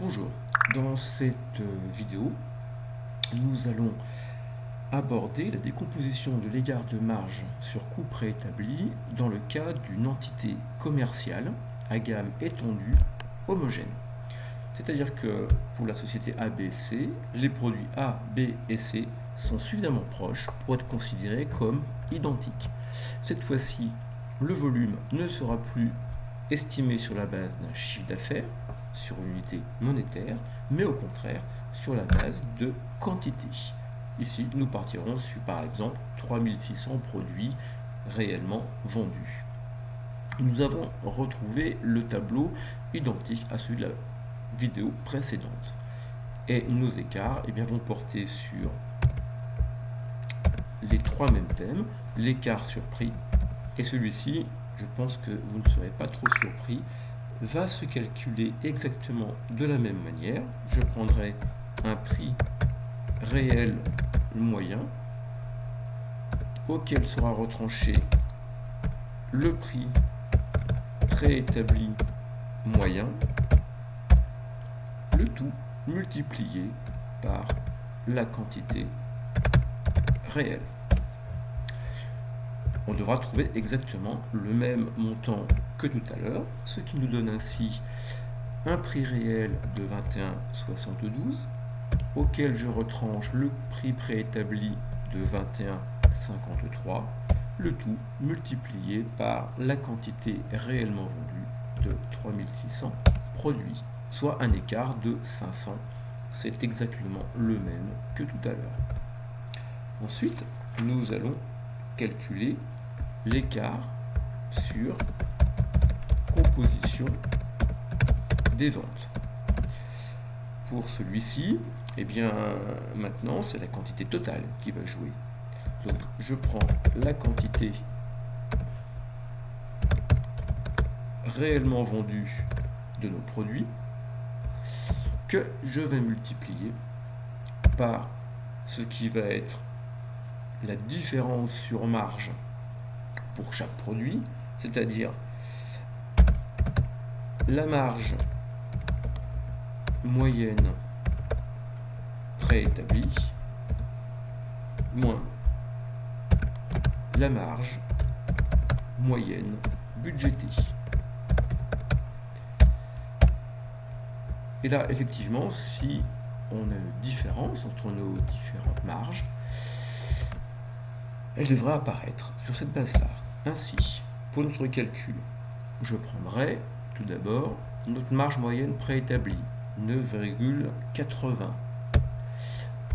Bonjour, dans cette vidéo, nous allons aborder la décomposition de l'égard de marge sur coût préétabli dans le cas d'une entité commerciale à gamme étendue homogène. C'est-à-dire que pour la société ABC, les produits A, B et C sont suffisamment proches pour être considérés comme identiques. Cette fois-ci, le volume ne sera plus estimé sur la base d'un chiffre d'affaires, sur une unité monétaire, mais au contraire sur la base de quantité. Ici, nous partirons sur par exemple 3600 produits réellement vendus. Nous avons retrouvé le tableau identique à celui de la vidéo précédente. Et nos écarts vont porter sur les trois mêmes thèmes, l'écart sur prix, et celui-ci, je pense que vous ne serez pas trop surpris, va se calculer exactement de la même manière. Je prendrai un prix réel moyen auquel sera retranché le prix préétabli moyen, le tout multiplié par la quantité réelle. On devra trouver exactement le même montant que tout à l'heure, ce qui nous donne ainsi un prix réel de 21,72 auquel je retranche le prix préétabli de 21,53, le tout multiplié par la quantité réellement vendue de 3600 produits, soit un écart de 500. C'est exactement le même que tout à l'heure. Ensuite, nous allons calculer l'écart sur composition des ventes. Pour celui-ci, maintenant c'est la quantité totale qui va jouer. Donc je prends la quantité réellement vendue de nos produits que je vais multiplier par ce qui va être la différence sur marge pour chaque produit, c'est-à-dire la marge moyenne préétablie moins la marge moyenne budgétée. Et là, effectivement, si on a une différence entre nos différentes marges, elle devra apparaître sur cette base-là. Ainsi, pour notre calcul, je prendrai tout d'abord notre marge moyenne préétablie, 9,80,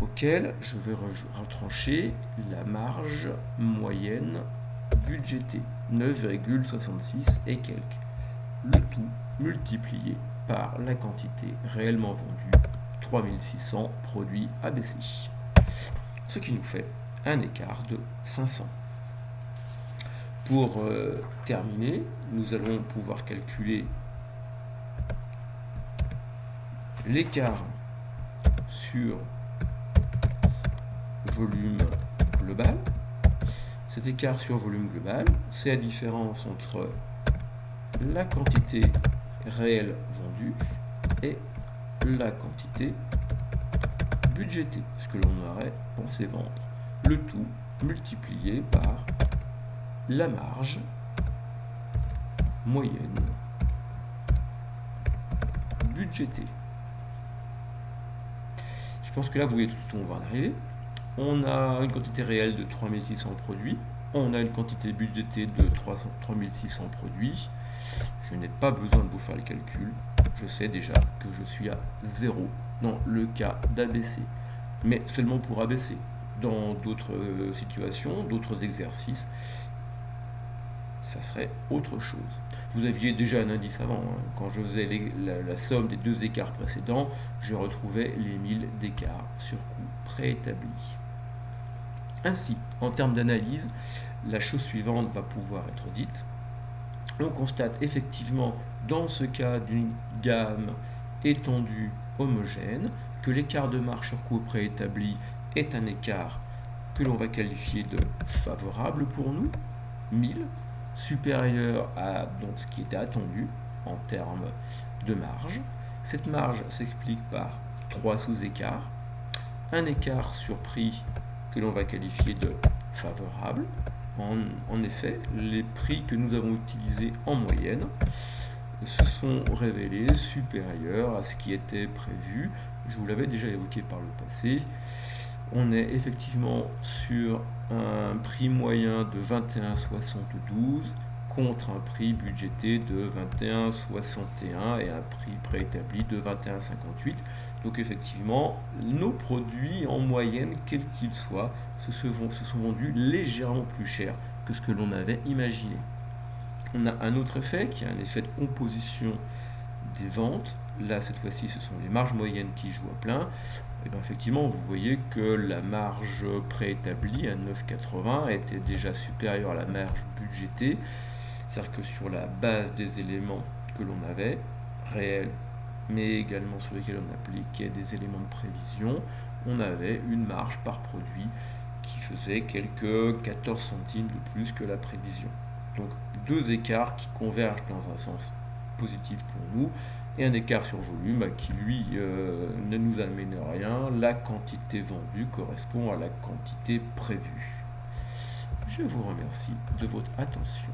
auquel je vais retrancher la marge moyenne budgétée, 9,66 et quelques. Le tout multiplié par la quantité réellement vendue, 3600 produits ABC. Ce qui nous fait un écart de 500. Pour terminer, nous allons pouvoir calculer l'écart sur volume global. Cet écart sur volume global, c'est la différence entre la quantité réelle vendue et la quantité budgétée, ce que l'on aurait pensé vendre. Le tout multiplié par la marge moyenne budgétée. Je pense que là, vous voyez tout où on va en arriver. On a une quantité réelle de 3600 produits. On a une quantité budgétée de 3600 produits. Je n'ai pas besoin de vous faire le calcul. Je sais déjà que je suis à 0 dans le cas d'ABC. Mais seulement pour ABC. Dans d'autres situations, d'autres exercices, ça serait autre chose. Vous aviez déjà un indice avant, quand je faisais la somme des deux écarts précédents, je retrouvais les 1000 d'écart sur coût préétabli. Ainsi, en termes d'analyse, la chose suivante va pouvoir être dite. On constate effectivement, dans ce cas d'une gamme étendue homogène, que l'écart de marge sur coût préétabli est un écart que l'on va qualifier de favorable pour nous, 1000, supérieur à donc, ce qui était attendu en termes de marge. Cette marge s'explique par 3 sous-écarts. Un écart sur prix que l'on va qualifier de favorable. En effet, les prix que nous avons utilisés en moyenne se sont révélés supérieurs à ce qui était prévu. Je vous l'avais déjà évoqué par le passé. On est effectivement sur un prix moyen de 21,72 contre un prix budgété de 21,61 et un prix préétabli de 21,58. Donc effectivement, nos produits en moyenne, quels qu'ils soient, se sont vendus légèrement plus cher que ce que l'on avait imaginé. On a un autre effet qui est un effet de composition des ventes. Là, cette fois-ci, ce sont les marges moyennes qui jouent à plein. Et bien, effectivement, vous voyez que la marge préétablie à 9,80 était déjà supérieure à la marge budgétée. C'est-à-dire que sur la base des éléments que l'on avait, réels, mais également sur lesquels on appliquait des éléments de prévision, on avait une marge par produit qui faisait quelques 14 centimes de plus que la prévision. Donc deux écarts qui convergent dans un sens positif pour nous, et un écart sur volume qui lui ne nous amène rien. La quantité vendue correspond à la quantité prévue. Je vous remercie de votre attention.